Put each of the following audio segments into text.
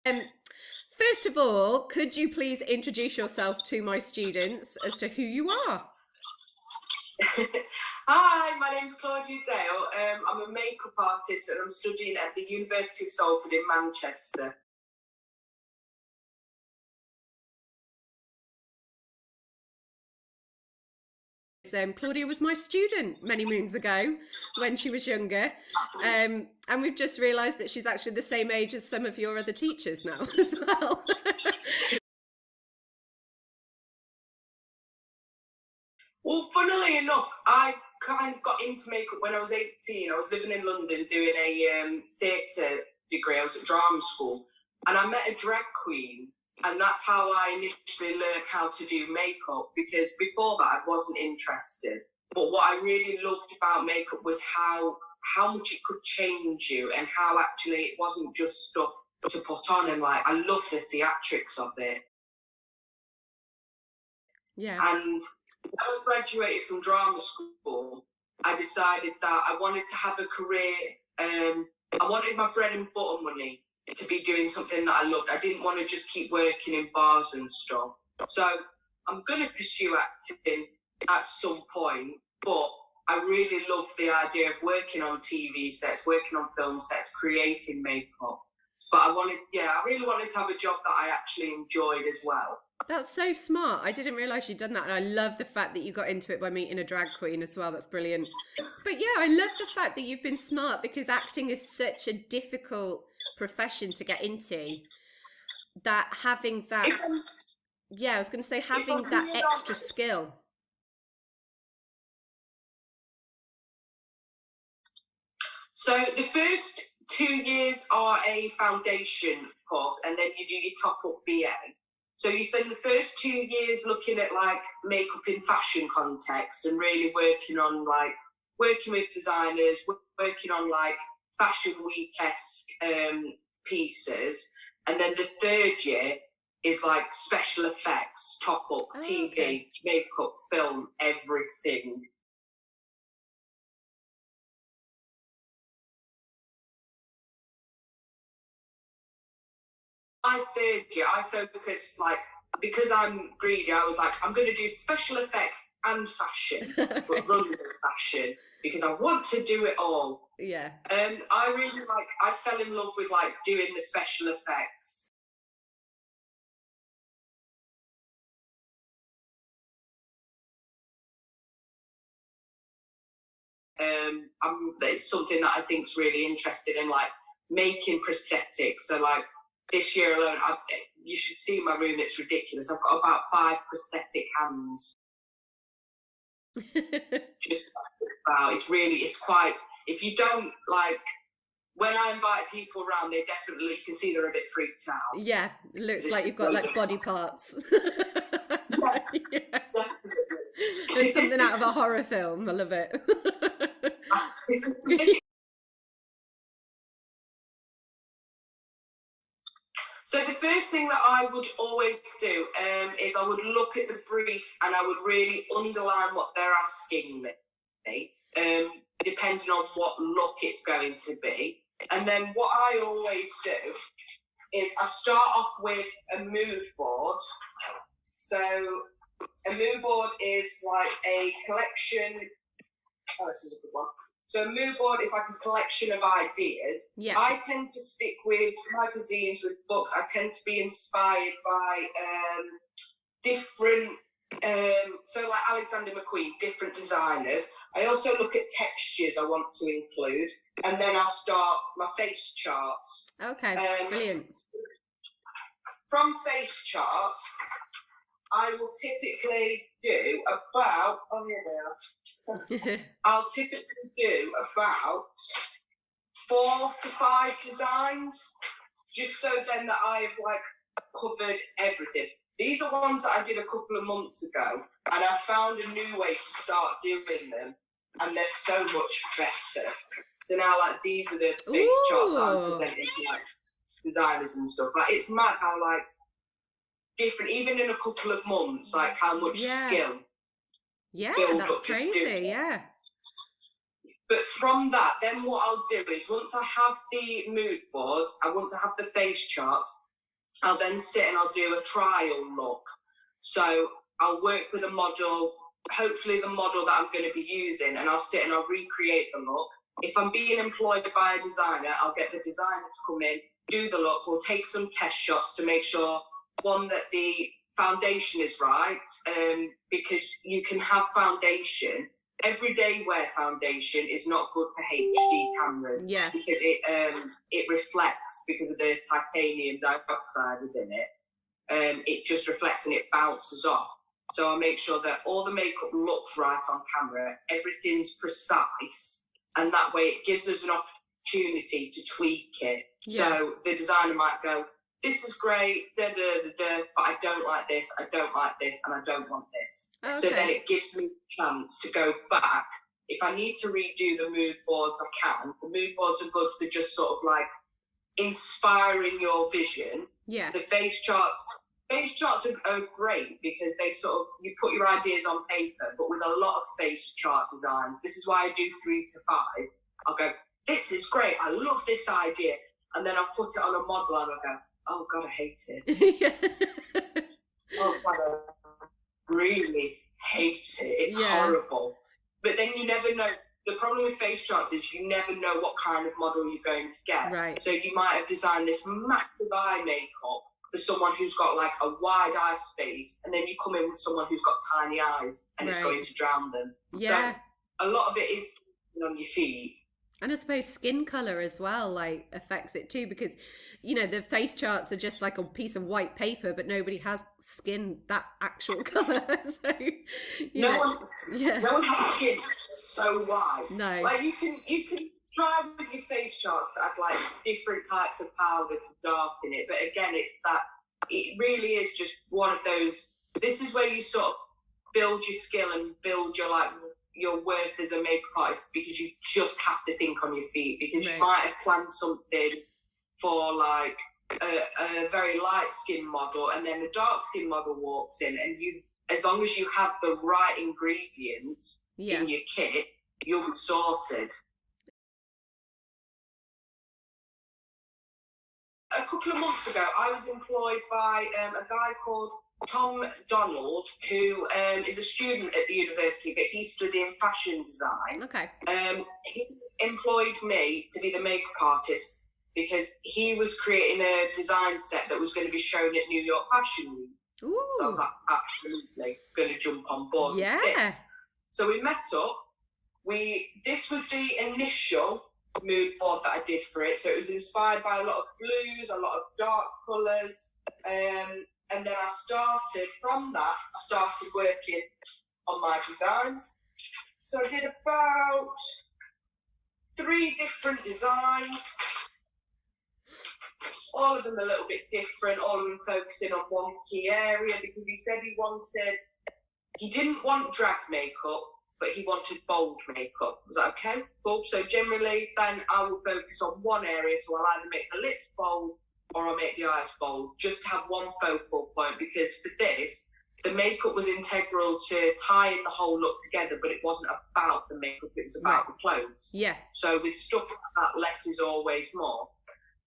Um, First of all, could you please introduce yourself to my students as to who you are? Hi, my name's Claudia Dale. I'm a makeup artist and I'm studying at the University of Salford in Manchester. Claudia was my student many moons ago when she was younger. And we've just realised that she's actually the same age as some of your other teachers now as well. Well, funnily enough, I kind of got into makeup when I was 18. I was living in London doing a theatre degree. I was at drama school and I met a drag queen. And that's how I initially learned how to do makeup, because before that I wasn't interested. But what I really loved about makeup was how much it could change you, and how actually it wasn't just stuff to put on. And like, I loved the theatrics of it. Yeah. And when I graduated from drama school, I decided that I wanted to have a career. I wanted my bread and butter money to be doing something that I loved. I didn't want to just keep working in bars and stuff. So I'm going to pursue acting at some point, but I really love the idea of working on TV sets, working on film sets, creating makeup. But I really wanted to have a job that I actually enjoyed as well. That's so smart. I didn't realise you'd done that. And I love the fact that you got into it by meeting a drag queen as well. That's brilliant. But yeah, I love the fact that you've been smart, because acting is such a difficult profession to get into, that having that, yeah, I was going to say, having that extra skill. So the first 2 years are a foundation course, and then you do your top-up BA. So you spend the first 2 years looking at like makeup in fashion context and really working with designers, working on like fashion week-esque pieces. And then the third year is like special effects, top-up, TV, okay. makeup, film, everything. My third year, I focused like, because I'm greedy, I was like, I'm going to do special effects and fashion, but run with fashion because I want to do it all. Yeah. I fell in love with like doing the special effects. It's something that I think's really interesting in, like making prosthetics. So like this year alone, you should see my room. It's ridiculous. I've got about 5 prosthetic hands. Just about, it's quite, if you don't like, when I invite people around, they definitely, you can see they're a bit freaked out. Yeah, it looks like you've got like body parts. Yeah. There's something out of a horror film. I love it. So the first thing that I would always do is I would look at the brief and I would really underline what they're asking me, depending on what look it's going to be. And then what I always do is I start off with a mood board. So a mood board is like a collection. Oh, this is a good one. So a mood board is like a collection of ideas. Yeah. I tend to stick with magazines, with books. I tend to be inspired by different, so like Alexander McQueen, different designers. I also look at textures I want to include, and then I'll start my face charts. Okay, brilliant. From face charts, I will typically do about, I'll typically do about 4 to 5 designs, just so then that I've like covered everything. These are ones that I did a couple of months ago, and I found a new way to start doing them, and they're so much better. So now, like, these are the face charts that I'm presenting to like designers and stuff. Like, it's mad how like different, even in a couple of months, like how much skill. Yeah, that's crazy. Yeah. But from that, then what I'll do is once I have the mood boards and once I have the face charts, I'll then sit and I'll do a trial look. So I'll work with a model, hopefully the model that I'm going to be using, and I'll sit and I'll recreate the look. If I'm being employed by a designer, I'll get the designer to come in, do the look. We'll take some test shots to make sure, one, that the foundation is right, because you can have foundation. Everyday wear foundation is not good for HD cameras, Yeah. because it reflects because of the titanium dioxide within it. It just reflects and it bounces off. So I make sure that all the makeup looks right on camera, everything's precise, and that way it gives us an opportunity to tweak it. Yeah. So the designer might go, this is great, da, da, da, da, but I don't like this, I don't like this, and I don't want this. Okay. So then it gives me a chance to go back. If I need to redo the mood boards, I can. The mood boards are good for just sort of like inspiring your vision. Yeah. The face charts are great because they sort of, you put your ideas on paper, but with a lot of face chart designs, this is why I do 3 to 5. I'll go, this is great, I love this idea. And then I'll put it on a model and I'll go, oh God, I hate it. Yeah. Oh God, I really hate it. It's horrible. But then you never know. The problem with face charts is you never know what kind of model you're going to get. Right. So you might have designed this massive eye makeup for someone who's got like a wide eye space, and then you come in with someone who's got tiny eyes and it's going to drown them. Yeah. So a lot of it is on your feet. And I suppose skin color as well, like, affects it too, because, you know, the face charts are just like a piece of white paper, but nobody has skin that actual color. So, no one has skin so white. No. Like you can try with your face charts to add like different types of powder to darken it, but again, it really is just one of those. This is where you sort of build your skill and build your worth as a makeup artist, because you just have to think on your feet, because you might have planned something for like a very light skin model, and then a dark skin model walks in, and you, as long as you have the right ingredients in your kit, you'll be sorted. A couple of months ago, I was employed by a guy called Tom Donald, who is a student at the university, but he's studying fashion design. Okay. He employed me to be the makeup artist because he was creating a design set that was going to be shown at New York Fashion Week. Ooh. So I was like, absolutely going to jump on board with this. So we met up. This was the initial mood board that I did for it. So it was inspired by a lot of blues, a lot of dark colours. And then I started working on my designs. So I did about 3 different designs, all of them a little bit different, all of them focusing on one key area, because he said he didn't want drag makeup, but he wanted bold makeup. I was like, okay, cool. So generally then I will focus on one area, so I'll either make the lips bold or I'll make the eyes bold, just to have one focal point, because for this, the makeup was integral to tying the whole look together, but it wasn't about the makeup, it was about the clothes. Yeah. So with stuff like that, less is always more.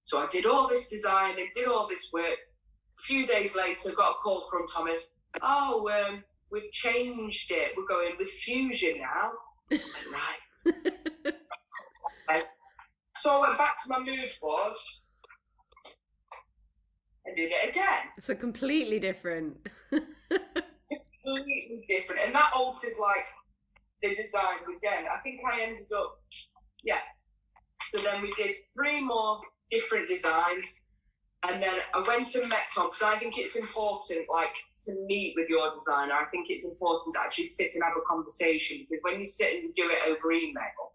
So I did all this design and did all this work. A few days later, got a call from Thomas. Oh, we've changed it. We're going with fusion now. I went, right. So I went back to my mood boards and did it again. So completely different. Completely different. And that altered like the designs again. I think I ended up, So then we did 3 more different designs. And then I went and met Tom, because I think it's important, like, to meet with your designer. I think it's important to actually sit and have a conversation, because when you sit and do it over email,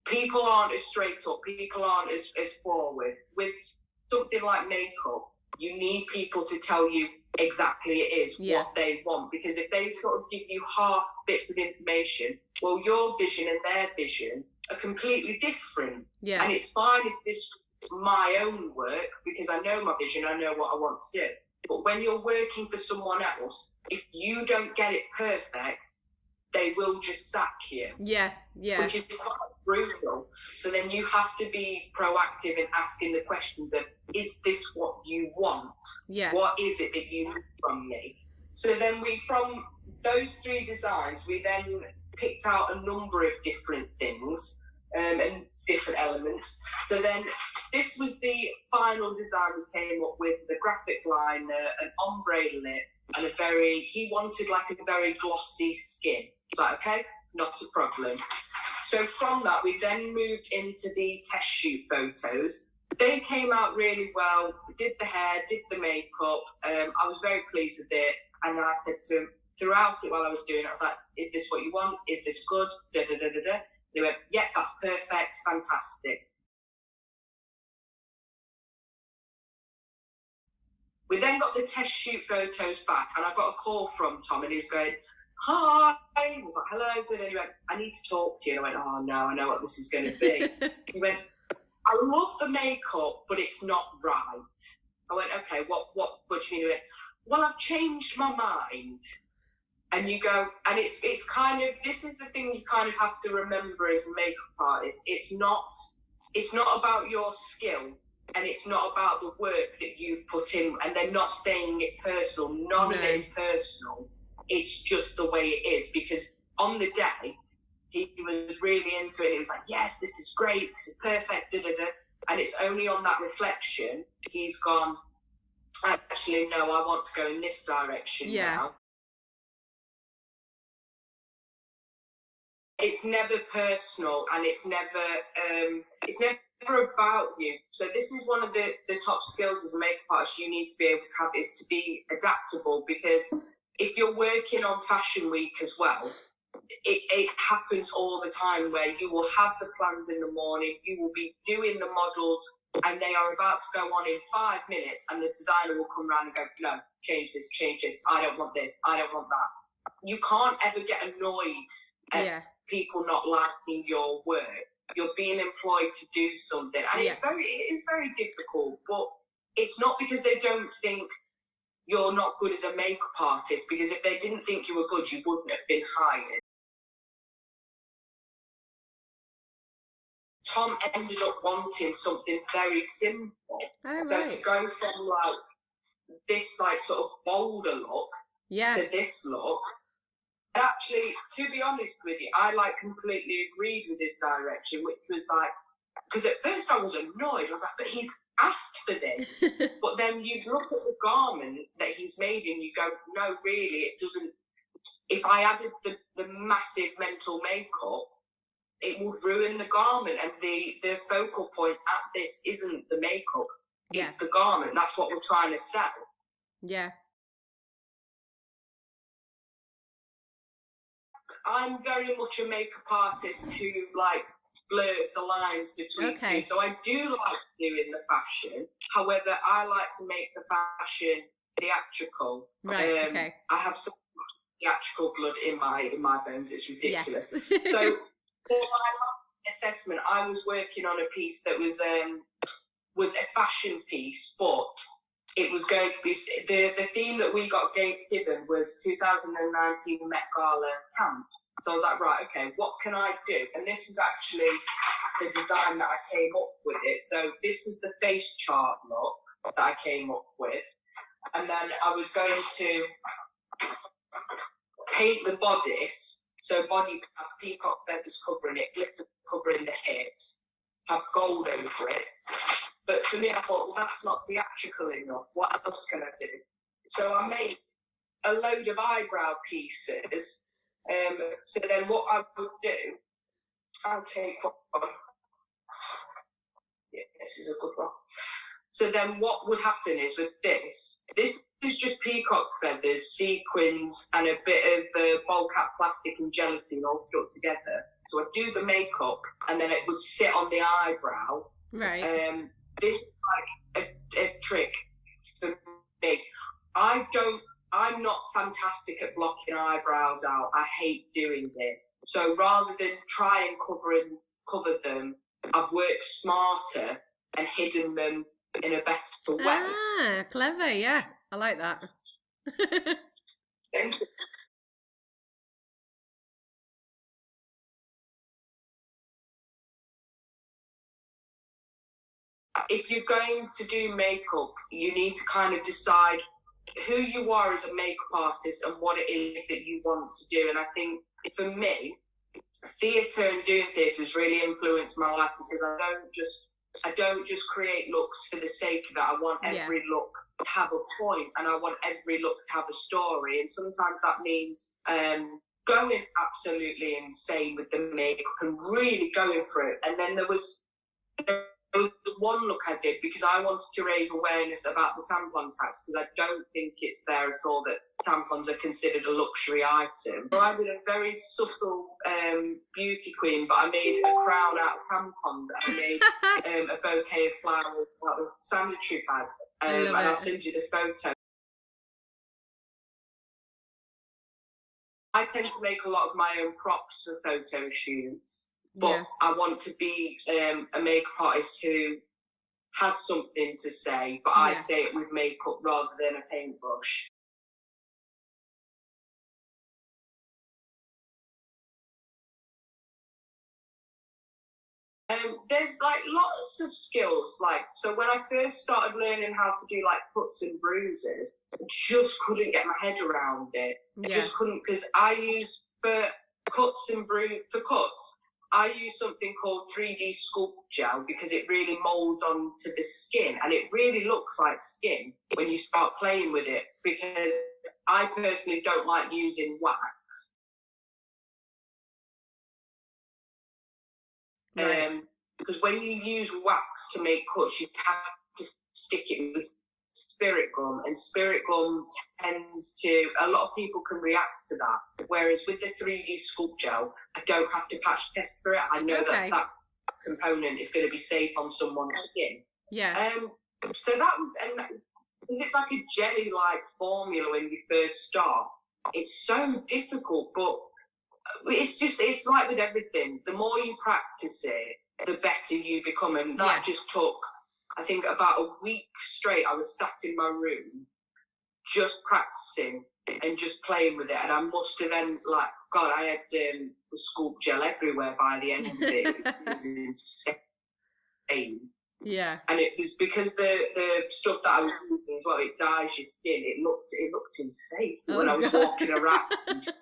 people aren't as straight up, people aren't as forward. With something like makeup, you need people to tell you exactly it is what they want, because if they sort of give you half bits of information, well, your vision and their vision are completely different. And it's fine if this my own work, because I know my vision, I know what I want to do. But when you're working for someone else, if you don't get it perfect, they will just sack you. Yeah, yeah. Which is quite brutal. So then you have to be proactive in asking the questions of, is this what you want? Yeah. What is it that you need from me? So then from those 3 designs, we then picked out a number of different things and different elements. So then this was the final design we came up with, the graphic liner, an ombre lip, and he wanted like a very glossy skin. It's like, okay, not a problem. So from that, we then moved into the test shoot photos. They came out really well. We did the hair, did the makeup. I was very pleased with it. And I said to him throughout it while I was doing it, I was like, is this what you want? Is this good? Da, da, da, da, da. He went, yeah, that's perfect, fantastic. We then got the test shoot photos back, and I got a call from Tom, and he was going, hi. I was like, hello. And he went, I need to talk to you. And I went, oh no, I know what this is going to be. He went, I love the makeup, but it's not right. I went, okay, what do you mean? He went, well, I've changed my mind. And you go, and it's kind of, this is the thing you kind of have to remember as a makeup artist. It's not about your skill, and it's not about the work that you've put in, and they're not saying it personal. None of it is personal. It's just the way it is, because on the day, he was really into it. He was like, yes, this is great. This is perfect. Da, da, da. And it's only on that reflection, he's gone, actually, no, I want to go in this direction now. It's never personal, and it's never about you. So this is one of the top skills as a makeup artist you need to be able to have, is to be adaptable, because if you're working on Fashion Week as well, it happens all the time where you will have the plans in the morning, you will be doing the models, and they are about to go on in 5 minutes, and the designer will come around and go, no, change this, I don't want this, I don't want that. You can't ever get annoyed at people not liking your work. You're being employed to do something, and it is very difficult, but it's not because they don't think you're not good as a makeup artist, because if they didn't think you were good, you wouldn't have been hired. Tom ended up wanting something very simple. So to go from like this like sort of bolder look to this look, actually, to be honest with you, I like completely agreed with this direction, which was like, because at first I was annoyed. I was like, but he's asked for this. But then you look at the garment that he's made and you go, no, really, it doesn't. If I added the massive mental makeup, it would ruin the garment. And the focal point at this isn't the makeup. It's the garment. That's what we're trying to sell. Yeah. I'm very much a makeup artist who like blurs the lines between two. So I do like doing the fashion. However, I like to make the fashion theatrical. I have some theatrical blood in my bones. It's ridiculous. So for my last assessment, I was working on a piece that was a fashion piece, but it was going to be the theme that we got given was 2019 Met Gala camp. So I was like, right, okay, what can I do? And this was actually the design that I came up with it. So this was the face chart look that I came up with. And then I was going to paint the bodice. So body, have peacock feathers covering it, glitter covering the hips, have gold over it. But for me, I thought, well, that's not theatrical enough. What else can I do? So I made a load of eyebrow pieces. So then what I would do, I'll take one. Yeah, this is a good one. So then what would happen is with this is just peacock feathers, sequins, and a bit of bulk cap plastic and gelatin all stuck together. So I do the makeup, and then it would sit on the eyebrow. Right. This is like a trick for me. I'm not fantastic at blocking eyebrows out. I hate doing it. So rather than try and cover them, I've worked smarter and hidden them in a better way. Ah, clever. Yeah, I like that. Thank you. if you're going to do makeup, you need to kind of decide who you are as a makeup artist and what it is that you want to do. And I think for me, theatre and doing theatre has really influenced my life, because I don't just create looks for the sake of it. I want every look to have a point, and I want every look to have a story. And sometimes that means going absolutely insane with the makeup and really going for it. And then there was one look I did because I wanted to raise awareness about the tampon tax, because I don't think it's fair at all that tampons are considered a luxury item. So I did a very subtle beauty queen, but I made a crown out of tampons, and I made a bouquet of flowers out of sanitary pads, and I'll send you the photo. I tend to make a lot of my own props for photo shoots. But I want to be a makeup artist who has something to say, but I say it with makeup rather than a paintbrush. There's like lots of skills. Like, so when I first started learning how to do like cuts and bruises, I just couldn't get my head around it. I just couldn't, because I use for cuts, I use something called 3D Sculpt Gel, because it really molds onto the skin, and it really looks like skin when you start playing with it, because I personally don't like using wax. Because when you use wax to make cuts, you have to stick it with spirit gum, and spirit gum tends to, a lot of people can react to that, whereas with the 3D Sculpt Gel, I don't have to patch test for it. I know that component is going to be safe on someone's skin. So that was, and because it's like a jelly like formula when you first start, it's so difficult, but it's like with everything, the more you practice it, the better you become. And that just took, I think, about a week straight. I was sat in my room just practicing and just playing with it, and I must have then, like, God, I had the Sculpt Gel everywhere by the end of it. It was insane. Yeah. And it was because the stuff that I was using as well, it dyes your skin. It looked insane when I was walking around.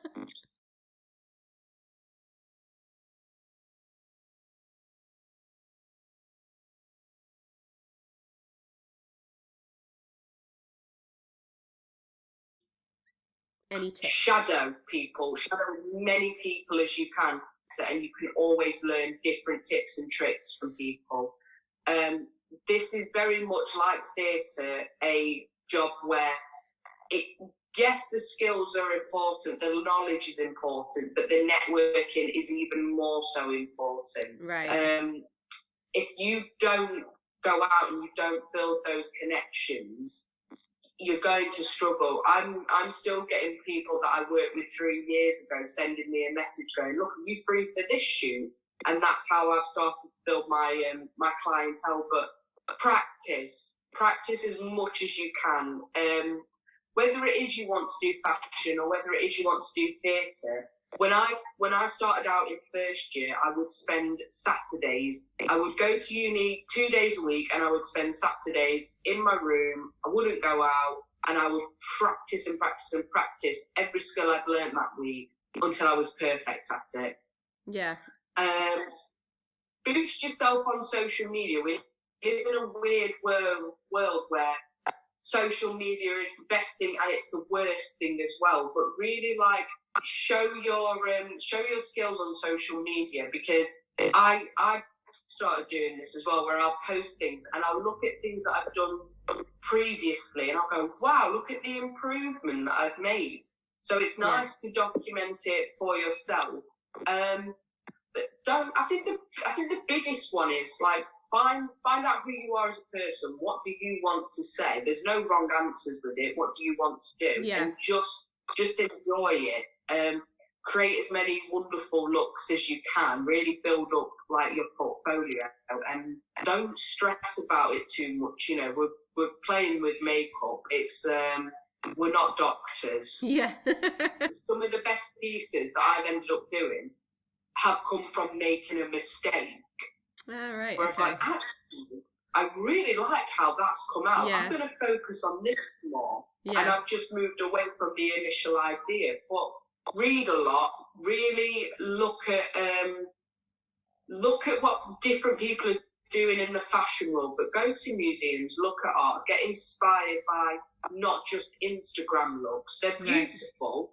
Any tips? Shadow many people as you can, and you can always learn different tips and tricks from people. This is very much like theatre, a job where yes, the skills are important, the knowledge is important, but the networking is even more so important. Right. If you don't go out and you don't build those connections, you're going to struggle. I'm still getting people that I worked with 3 years ago sending me a message going, look, are you free for this shoot? And that's how I've started to build my my clientele. But practice as much as you can. Whether it is you want to do fashion or whether it is you want to do theatre. When I started out in first year, I would spend Saturdays. I would go to uni 2 days a week, and I would spend Saturdays in my room. I wouldn't go out, and I would practice and practice and practice every skill I'd learned that week until I was perfect at it. Yeah. Boost yourself on social media. We live in a weird world where social media is the best thing and it's the worst thing as well. But really, like, show your skills on social media, because I started doing this as well, where I'll post things and I'll look at things that I've done previously and I'll go, wow, look at the improvement that I've made. So it's nice to document it for yourself. I think the biggest one is, like, find out who you are as a person. What do you want to say? There's no wrong answers with it. What do you want to do? Yeah. And just enjoy it. Create as many wonderful looks as you can. Really build up, like, your portfolio, and don't stress about it too much. You know, we're playing with makeup. It's we're not doctors. Yeah. Some of the best pieces that I've ended up doing have come from making a mistake. All right. Where I've like, actually, I really like how that's come out. Yeah. I'm going to focus on this more. Yeah. And I've just moved away from the initial idea. But read a lot, really look at what different people are doing in the fashion world, but go to museums, look at art, get inspired by not just Instagram looks. They're beautiful,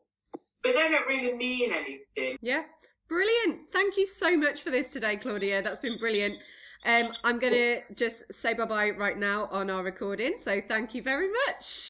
but they don't really mean anything. Yeah, brilliant. Thank you so much for this today, Claudia. That's been brilliant. I'm going to just say bye-bye right now on our recording. So thank you very much.